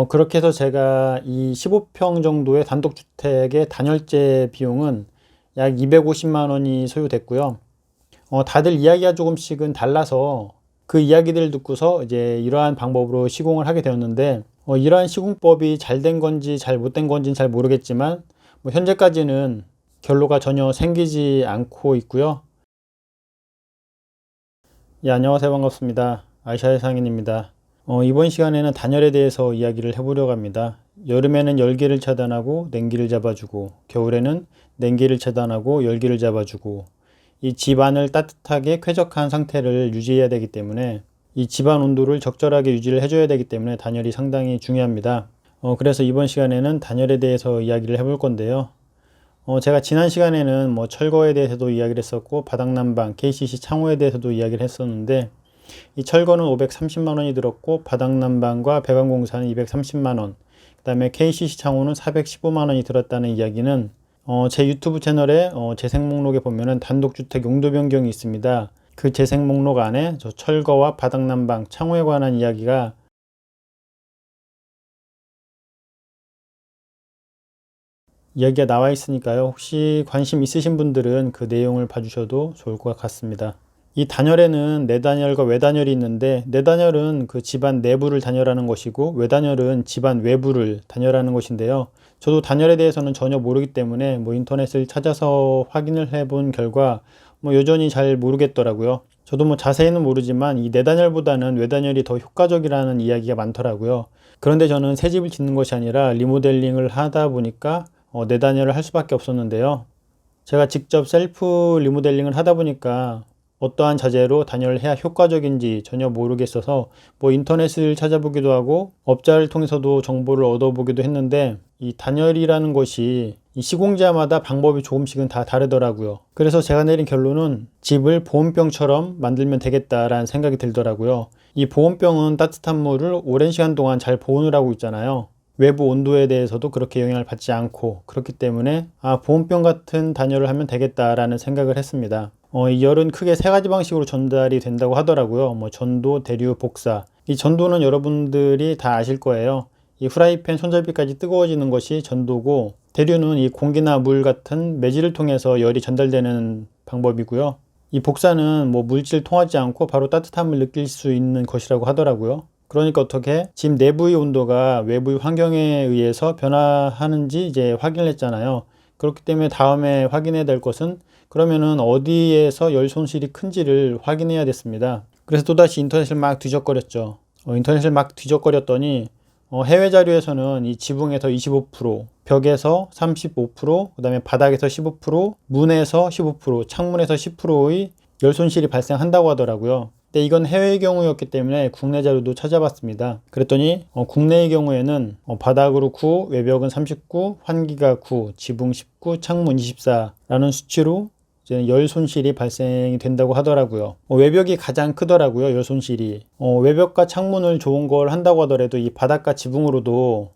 그렇게 해서 제가 이 15평 정도의 단독주택의 단열재 비용은 약 250만 원이 소요됐고요. 다들 이야기가 조금씩은 달라서 그 이야기들을 듣고서 이제 이러한 방법으로 시공을 하게 되었는데, 이러한 시공법이 잘 된 건지 잘 못 된 건지는 잘 모르겠지만, 뭐 현재까지는 결로가 전혀 생기지 않고 있고요. 예, 안녕하세요. 반갑습니다. 아이샤의 상인입니다. 이번 시간에는 단열에 대해서 이야기를 해보려고 합니다. 여름에는 열기를 차단하고 냉기를 잡아주고, 겨울에는 냉기를 차단하고 열기를 잡아주고, 이 집안을 따뜻하게 쾌적한 상태를 유지해야 되기 때문에 이 집안 온도를 적절하게 유지를 해줘야 되기 때문에 단열이 상당히 중요합니다. 그래서 이번 시간에는 단열에 대해서 이야기를 해볼 건데요. 제가 지난 시간에는 뭐 철거에 대해서도 이야기를 했었고 바닥난방, KCC 창호에 대해서도 이야기를 했었는데, 이 철거는 530만 원이 들었고 바닥난방과 배관공사는 230만 원, 그 다음에 KCC 창호는 415만 원이 들었다는 이야기는 제 유튜브 채널에 재생 목록에 보면은 단독주택 용도 변경이 있습니다. 그 재생 목록 안에 저 철거와 바닥난방, 창호에 관한 이야기가 나와 있으니까요. 혹시 관심 있으신 분들은 그 내용을 봐주셔도 좋을 것 같습니다. 이 단열에는 내단열과 외단열이 있는데, 내단열은 그 집안 내부를 단열하는 것이고 외단열은 집안 외부를 단열하는 것인데요. 저도 단열에 대해서는 전혀 모르기 때문에 뭐 인터넷을 찾아서 확인을 해본 결과 뭐 여전히 잘 모르겠더라고요. 저도 뭐 자세히는 모르지만 이 내단열보다는 외단열이 더 효과적이라는 이야기가 많더라고요. 그런데 저는 새 집을 짓는 것이 아니라 리모델링을 하다 보니까 내단열을 할 수밖에 없었는데요. 제가 직접 셀프 리모델링을 하다 보니까 어떠한 자재로 단열을 해야 효과적인지 전혀 모르겠어서 뭐 인터넷을 찾아보기도 하고 업자를 통해서도 정보를 얻어보기도 했는데, 이 단열이라는 것이 이 시공자마다 방법이 조금씩은 다 다르더라고요. 그래서 제가 내린 결론은 집을 보온병처럼 만들면 되겠다라는 생각이 들더라고요. 이 보온병은 따뜻한 물을 오랜 시간 동안 잘 보온을 하고 있잖아요. 외부 온도에 대해서도 그렇게 영향을 받지 않고, 그렇기 때문에 보온병 같은 단열을 하면 되겠다라는 생각을 했습니다. 이 열은 크게 세 가지 방식으로 전달이 된다고 하더라고요. 뭐 전도, 대류, 복사. 이 전도는 여러분들이 다 아실 거예요. 이 후라이팬 손잡이까지 뜨거워지는 것이 전도고, 대류는 이 공기나 물 같은 매질을 통해서 열이 전달되는 방법이고요. 이 복사는 뭐 물질 통하지 않고 바로 따뜻함을 느낄 수 있는 것이라고 하더라고요. 그러니까 어떻게 집 내부의 온도가 외부의 환경에 의해서 변화하는지 이제 확인을 했잖아요. 그렇기 때문에 다음에 확인해야 될 것은, 그러면은 어디에서 열 손실이 큰지를 확인해야 됐습니다. 그래서 또다시 인터넷을 막 뒤적거렸죠. 인터넷을 막 뒤적거렸더니 해외 자료에서는 이 지붕에서 25%, 벽에서 35%, 그 다음에 바닥에서 15%, 문에서 15%, 창문에서 10%의 열 손실이 발생한다고 하더라고요. 근데 이건 해외의 경우였기 때문에 국내 자료도 찾아봤습니다. 그랬더니 국내의 경우에는 바닥으로 9, 외벽은 39, 환기가 9, 지붕 19, 창문 24라는 수치로 이제 열 손실이 발생이 된다고 하더라고요. 외벽이 가장 크더라고요, 열 손실이. 외벽과 창문을 좋은 걸 한다고 하더라도 이 바닥과 지붕으로도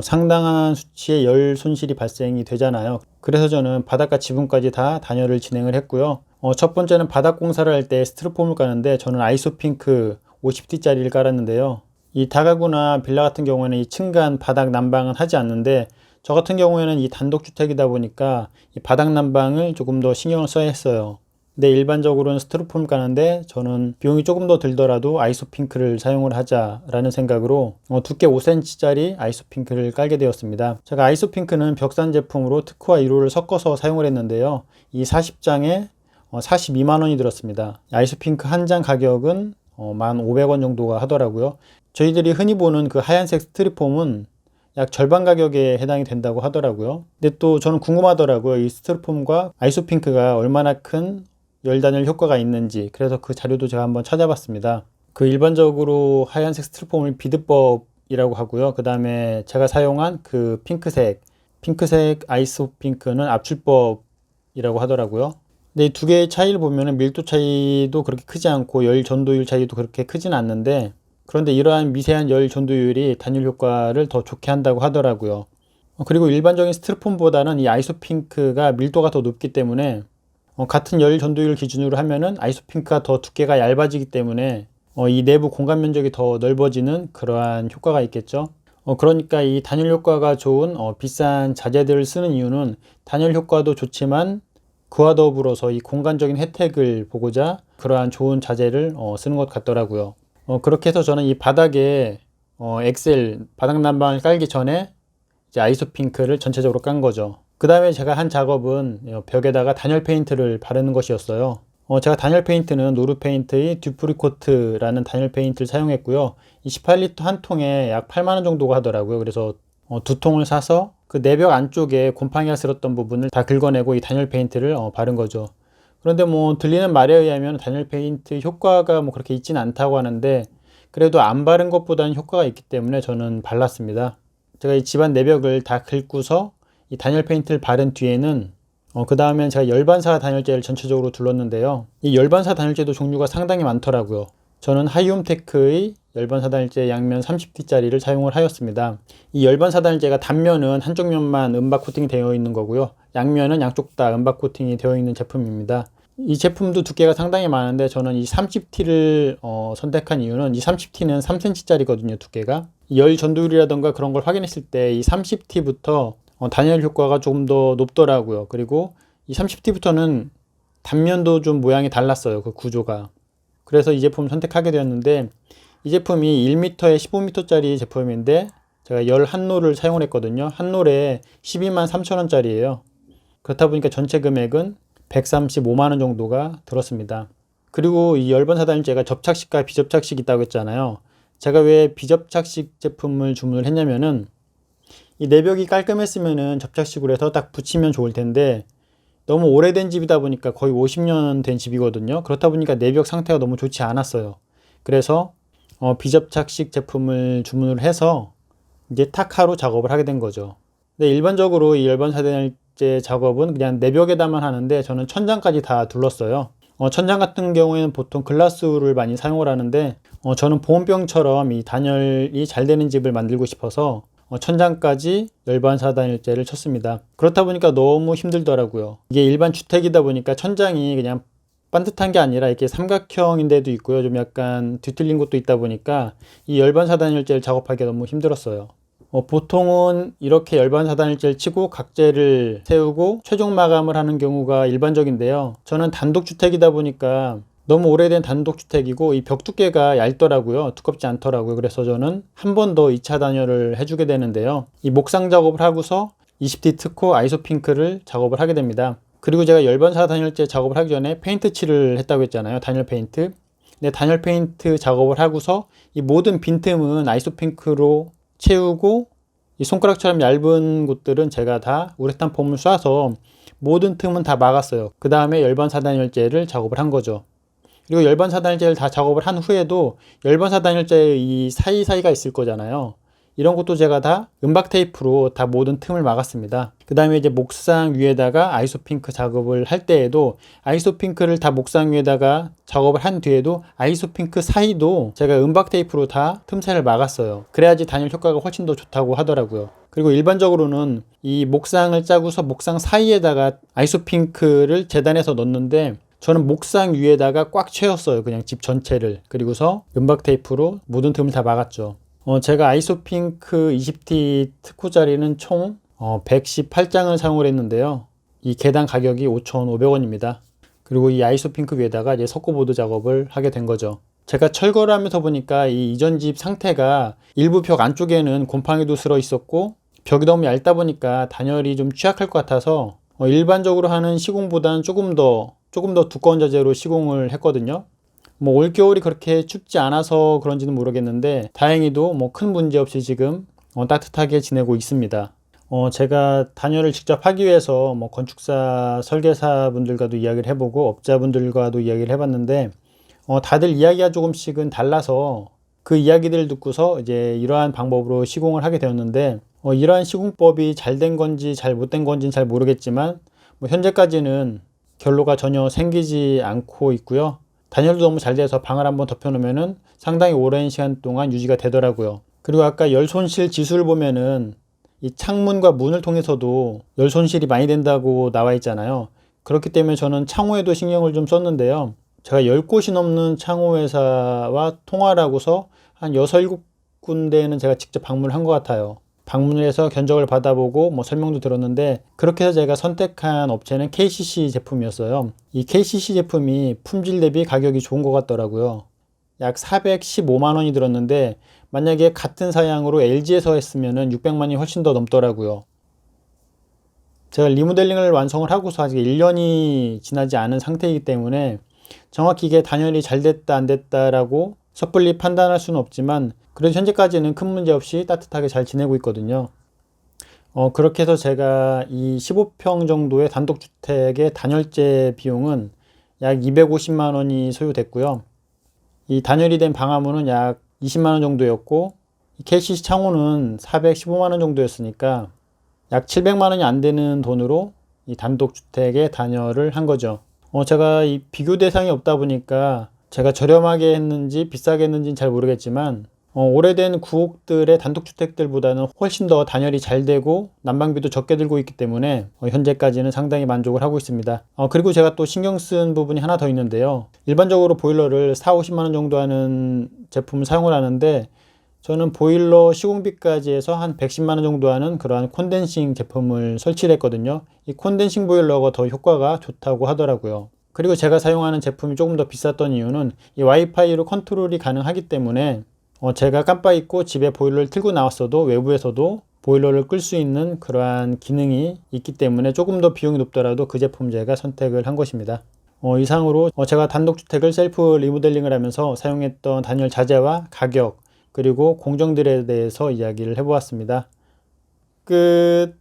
상당한 수치의 열 손실이 발생이 되잖아요. 그래서 저는 바닥과 지붕까지 다 단열을 진행을 했고요. 첫 번째는 바닥 공사를 할 때 스티로폼을 까는데, 저는 아이소핑크 50T짜리를 깔았는데요. 이 다가구나 빌라 같은 경우에는 이 층간 바닥 난방은 하지 않는데, 저 같은 경우에는 이 단독주택이다 보니까 이 바닥 난방을 조금 더 신경을 써야 했어요. 근데 일반적으로는 스티로폼을 까는데 저는 비용이 조금 더 들더라도 아이소핑크를 사용을 하자라는 생각으로 두께 5cm짜리 아이소핑크를 깔게 되었습니다. 제가 아이소핑크는 벽산 제품으로 특허와 1호를 섞어서 사용을 했는데요. 이 40장에 42만 원이 들었습니다. 아이소핑크 한 장 가격은 1,500원 정도가 하더라고요. 저희들이 흔히 보는 그 하얀색 스티로폼은 약 절반 가격에 해당이 된다고 하더라고요. 근데 또 저는 궁금하더라고요. 이 스티로폼과 아이소핑크가 얼마나 큰 열단열 효과가 있는지. 그래서 그 자료도 제가 한번 찾아봤습니다. 그 일반적으로 하얀색 스티로폼을 비드법이라고 하고요. 그 다음에 제가 사용한 그 핑크색 아이소핑크는 압출법이라고 하더라고요. 근데 이 두 개의 차이를 보면은 밀도 차이도 그렇게 크지 않고 열 전도율 차이도 그렇게 크진 않는데, 그런데 이러한 미세한 열 전도율이 단열 효과를 더 좋게 한다고 하더라고요. 그리고 일반적인 스티로폼보다는 이 아이소핑크가 밀도가 더 높기 때문에 같은 열 전도율 기준으로 하면은 아이소핑크가 더 두께가 얇아지기 때문에 이 내부 공간 면적이 더 넓어지는 그러한 효과가 있겠죠. 그러니까 이 단열 효과가 좋은 비싼 자재들을 쓰는 이유는 단열 효과도 좋지만 그와 더불어서 이 공간적인 혜택을 보고자 그러한 좋은 자재를 쓰는 것 같더라고요. 그렇게 해서 저는 이 바닥에 엑셀 바닥 난방을 깔기 전에 이제 아이소핑크를 전체적으로 깐 거죠. 그 다음에 제가 한 작업은 벽에다가 단열 페인트를 바르는 것이었어요. 제가 단열 페인트는 노르페인트의 듀프리코트라는 단열 페인트를 사용했고요. 이 18리터 한 통에 약 8만원 정도가 하더라고요. 그래서 두 통을 사서 그 내벽 안쪽에 곰팡이가 슬었던 부분을 다 긁어내고 이 단열 페인트를 바른 거죠. 그런데 뭐 들리는 말에 의하면 단열 페인트 효과가 뭐 그렇게 있지는 않다고 하는데 그래도 안 바른 것보다는 효과가 있기 때문에 저는 발랐습니다. 제가 이 집안 내벽을 다 긁고서 이 단열 페인트를 바른 뒤에는 그 다음엔 제가 열반사 단열재를 전체적으로 둘렀는데요. 이 열반사 단열재도 종류가 상당히 많더라고요. 저는 하이옴테크의 열반사 단열재 양면 30T짜리를 사용을 하였습니다. 이 열반사 단열재가 단면은 한쪽 면만 은박 코팅이 되어 있는 거고요. 양면은 양쪽 다 은박 코팅이 되어 있는 제품입니다. 이 제품도 두께가 상당히 많은데 저는 이 30T를 선택한 이유는 이 30T는 3cm짜리거든요. 두께가. 열 전도율이라던가 그런 걸 확인했을 때 이 30T부터 단열 효과가 조금 더 높더라고요. 그리고 이 30T부터는 단면도 좀 모양이 달랐어요. 그 구조가. 그래서 이 제품을 선택하게 되었는데 이 제품이 1m에 15m짜리 제품인데 제가 11롤을 사용을 했거든요. 한 롤에 12만 3천원짜리예요. 그렇다 보니까 전체 금액은 135만원 정도가 들었습니다. 그리고 이 열반사 단열재가 접착식과 비접착식 있다고 했잖아요. 제가 왜 비접착식 제품을 주문을 했냐면은 이 내벽이 깔끔했으면은 접착식으로 해서 딱 붙이면 좋을 텐데 너무 오래된 집이다 보니까 거의 50년 된 집이거든요. 그렇다 보니까 내벽 상태가 너무 좋지 않았어요. 그래서 비접착식 제품을 주문을 해서 이제 탁하로 작업을 하게 된 거죠. 근데 일반적으로 이 열반사 단열재 작업은 그냥 내벽에다만 하는데 저는 천장까지 다 둘렀어요. 천장 같은 경우에는 보통 글라스를 많이 사용을 하는데 저는 보온병처럼 이 단열이 잘 되는 집을 만들고 싶어서 천장까지 열반사 단열재를 쳤습니다. 그렇다 보니까 너무 힘들더라고요. 이게 일반 주택이다 보니까 천장이 그냥 반듯한 게 아니라 이렇게 삼각형인데도 있고요. 좀 약간 뒤틀린 곳도 있다 보니까 이 열반사 단열재를 작업하기가 너무 힘들었어요. 보통은 이렇게 열반사 단열재를 치고 각재를 세우고 최종 마감을 하는 경우가 일반적인데요. 저는 단독주택이다 보니까 너무 오래된 단독주택이고 이 벽 두께가 얇더라고요. 두껍지 않더라고요. 그래서 저는 한 번 더 2차 단열을 해주게 되는데요. 이 목상 작업을 하고서 20T 특호 아이소핑크를 작업을 하게 됩니다. 그리고 제가 열반사 단열재 작업을 하기 전에 페인트 칠을 했다고 했잖아요. 단열 페인트. 근데 단열 페인트 작업을 하고서 이 모든 빈틈은 아이소핑크로 채우고 이 손가락처럼 얇은 곳들은 제가 다 우레탄 폼을 쏴서 모든 틈은 다 막았어요. 그 다음에 열반사 단열재를 작업을 한 거죠. 그리고 열반사 단열재를 다 작업을 한 후에도 열반사 단열재의 이 사이사이가 있을 거잖아요. 이런 것도 제가 다 은박 테이프로 다 모든 틈을 막았습니다. 그 다음에 이제 목상 위에다가 아이소핑크 작업을 할 때에도 아이소핑크를 다 목상 위에다가 작업을 한 뒤에도 아이소핑크 사이도 제가 은박 테이프로 다 틈새를 막았어요. 그래야지 단열 효과가 훨씬 더 좋다고 하더라고요. 그리고 일반적으로는 이 목상을 짜고서 목상 사이에다가 아이소핑크를 재단해서 넣는데 저는 목상 위에다가 꽉 채웠어요. 그냥 집 전체를. 그리고서 은박 테이프로 모든 틈을 다 막았죠. 제가 아이소핑크 20T 특호짜리는 총 118장을 사용을 했는데요. 이 개당 가격이 5,500원입니다. 그리고 이 아이소핑크 위에다가 이제 석고보드 작업을 하게 된 거죠. 제가 철거를 하면서 보니까 이 이전 집 상태가 일부 벽 안쪽에는 곰팡이도 슬어 있었고 벽이 너무 얇다 보니까 단열이 좀 취약할 것 같아서 일반적으로 하는 시공보다는 조금 더 두꺼운 자재로 시공을 했거든요. 뭐 올겨울이 그렇게 춥지 않아서 그런지는 모르겠는데 다행히도 뭐 큰 문제 없이 지금 따뜻하게 지내고 있습니다. 제가 단열을 직접 하기 위해서 뭐 건축사 설계사 분들과도 이야기를 해보고 업자분들과도 이야기를 해봤는데 다들 이야기가 조금씩은 달라서 그 이야기들을 듣고서 이제 이러한 방법으로 시공을 하게 되었는데 이러한 시공법이 잘 된 건지 잘 못 된 건지는 잘 모르겠지만 뭐 현재까지는 결로가 전혀 생기지 않고 있고요. 단열도 너무 잘 돼서 방을 한번 덮여 놓으면은 상당히 오랜 시간 동안 유지가 되더라고요. 그리고 아까 열 손실 지수를 보면은 이 창문과 문을 통해서도 열 손실이 많이 된다고 나와 있잖아요. 그렇기 때문에 저는 창호에도 신경을 좀 썼는데요. 제가 10곳이 넘는 창호 회사와 통화를 하고서 한 6, 7 군데는 제가 직접 방문을 한 것 같아요. 방문을 해서 견적을 받아보고 뭐 설명도 들었는데, 그렇게 해서 제가 선택한 업체는 KCC 제품이었어요. 이 KCC 제품이 품질 대비 가격이 좋은 것 같더라고요. 약 415만 원이 들었는데, 만약에 같은 사양으로 LG에서 했으면 600만 원이 훨씬 더 넘더라고요. 제가 리모델링을 완성을 하고서 아직 1년이 지나지 않은 상태이기 때문에 정확히 이게 단열이 잘 됐다 안 됐다라고 섣불리 판단할 수는 없지만, 그래도 현재까지는 큰 문제 없이 따뜻하게 잘 지내고 있거든요. 그렇게 해서 제가 이 15평 정도의 단독주택의 단열재 비용은 약 250만 원이 소요됐고요. 이 단열이 된 방화문은 약 20만 원 정도였고, 이 KCC 창호는 415만 원 정도였으니까 약 700만 원이 안 되는 돈으로 이 단독주택의 단열을 한 거죠. 제가 이 비교 대상이 없다 보니까 제가 저렴하게 했는지 비싸게 했는지는 잘 모르겠지만, 오래된 구옥들의 단독주택들보다는 훨씬 더 단열이 잘 되고 난방비도 적게 들고 있기 때문에 현재까지는 상당히 만족을 하고 있습니다. 그리고 제가 또 신경 쓴 부분이 하나 더 있는데요. 일반적으로 보일러를 4, 50만 원 정도 하는 제품을 사용을 하는데, 저는 보일러 시공비까지 해서 한 110만 원 정도 하는 그러한 콘덴싱 제품을 설치를 했거든요. 이 콘덴싱 보일러가 더 효과가 좋다고 하더라고요. 그리고 제가 사용하는 제품이 조금 더 비쌌던 이유는 이 와이파이로 컨트롤이 가능하기 때문에, 제가 깜빡 잊고 집에 보일러를 틀고 나왔어도 외부에서도 보일러를 끌 수 있는 그러한 기능이 있기 때문에 조금 더 비용이 높더라도 그 제품 제가 선택을 한 것입니다. 이상으로 제가 단독주택을 셀프 리모델링을 하면서 사용했던 단열 자재와 가격, 그리고 공정들에 대해서 이야기를 해보았습니다. 끝.